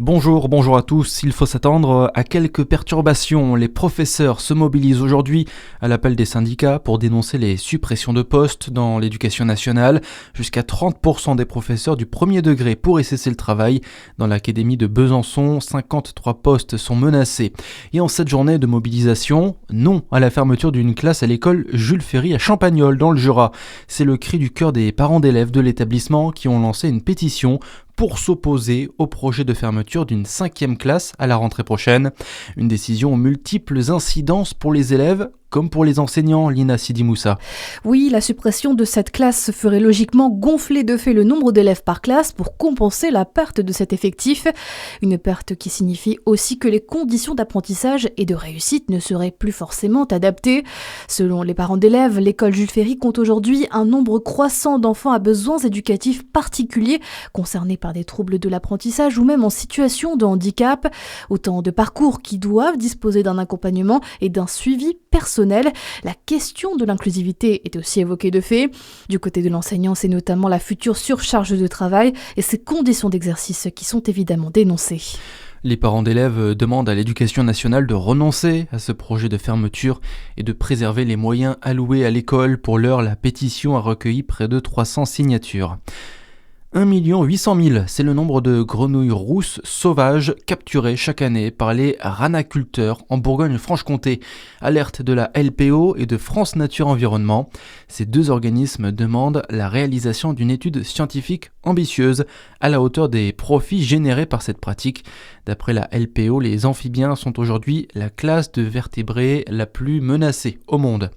Bonjour à tous. Il faut s'attendre à quelques perturbations. Les professeurs se mobilisent aujourd'hui à l'appel des syndicats pour dénoncer les suppressions de postes dans l'éducation nationale. Jusqu'à 30% des professeurs du premier degré pourraient cesser le travail. Dans l'académie de Besançon, 53 postes sont menacés. Et en cette journée de mobilisation, non à la fermeture d'une classe à l'école Jules Ferry à Champagnole dans le Jura. C'est le cri du cœur des parents d'élèves de l'établissement qui ont lancé une pétition pour s'opposer au projet de fermeture d'une 5e classe à la rentrée prochaine. Une décision aux multiples incidences pour les élèves comme pour les enseignants, Lina Sidi Moussa. Oui, la suppression de cette classe ferait logiquement gonfler de fait le nombre d'élèves par classe pour compenser la perte de cet effectif. Une perte qui signifie aussi que les conditions d'apprentissage et de réussite ne seraient plus forcément adaptées. Selon les parents d'élèves, l'école Jules Ferry compte aujourd'hui un nombre croissant d'enfants à besoins éducatifs particuliers concernés par des troubles de l'apprentissage ou même en situation de handicap. Autant de parcours qui doivent disposer d'un accompagnement et d'un suivi personnel. La question de l'inclusivité est aussi évoquée de fait. Du côté de l'enseignant, c'est notamment la future surcharge de travail et ses conditions d'exercice qui sont évidemment dénoncées. Les parents d'élèves demandent à l'Éducation nationale de renoncer à ce projet de fermeture et de préserver les moyens alloués à l'école. Pour l'heure, la pétition a recueilli près de 300 signatures. 1 800 000, c'est le nombre de grenouilles rousses sauvages capturées chaque année par les ranaculteurs en Bourgogne-Franche-Comté. Alerte de la LPO et de France Nature Environnement. Ces deux organismes demandent la réalisation d'une étude scientifique ambitieuse à la hauteur des profits générés par cette pratique. D'après la LPO, les amphibiens sont aujourd'hui la classe de vertébrés la plus menacée au monde.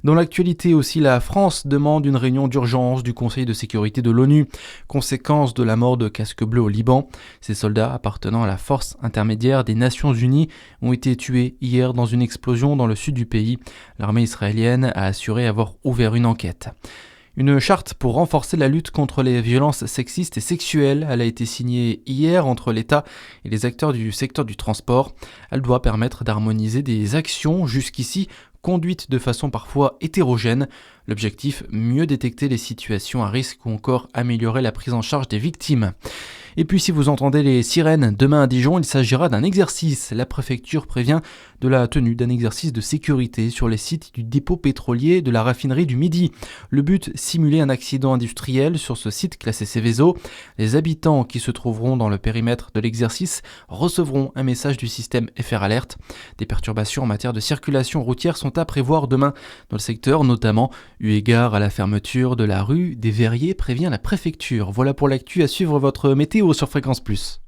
Dans l'actualité aussi, la France demande une réunion d'urgence du Conseil de sécurité de l'ONU. Conséquence de la mort de Casque Bleu au Liban. Ces soldats appartenant à la force intermédiaire des Nations Unies ont été tués hier dans une explosion dans le sud du pays. L'armée israélienne a assuré avoir ouvert une enquête. Une charte pour renforcer la lutte contre les violences sexistes et sexuelles, elle a été signée hier entre l'État et les acteurs du secteur du transport. Elle doit permettre d'harmoniser des actions jusqu'ici conduites de façon parfois hétérogène. L'objectif, mieux détecter les situations à risque ou encore améliorer la prise en charge des victimes. Et puis si vous entendez les sirènes demain à Dijon, il s'agira d'un exercice. La préfecture prévient de la tenue d'un exercice de sécurité sur les sites du dépôt pétrolier de la raffinerie du Midi. Le but, simuler un accident industriel sur ce site classé Seveso. Les habitants qui se trouveront dans le périmètre de l'exercice recevront un message du système FR Alert. Des perturbations en matière de circulation routière sont à prévoir demain dans le secteur, notamment eu égard à la fermeture de la rue des Verriers, prévient la préfecture. Voilà pour l'actu, à suivre votre météo sur Fréquence Plus.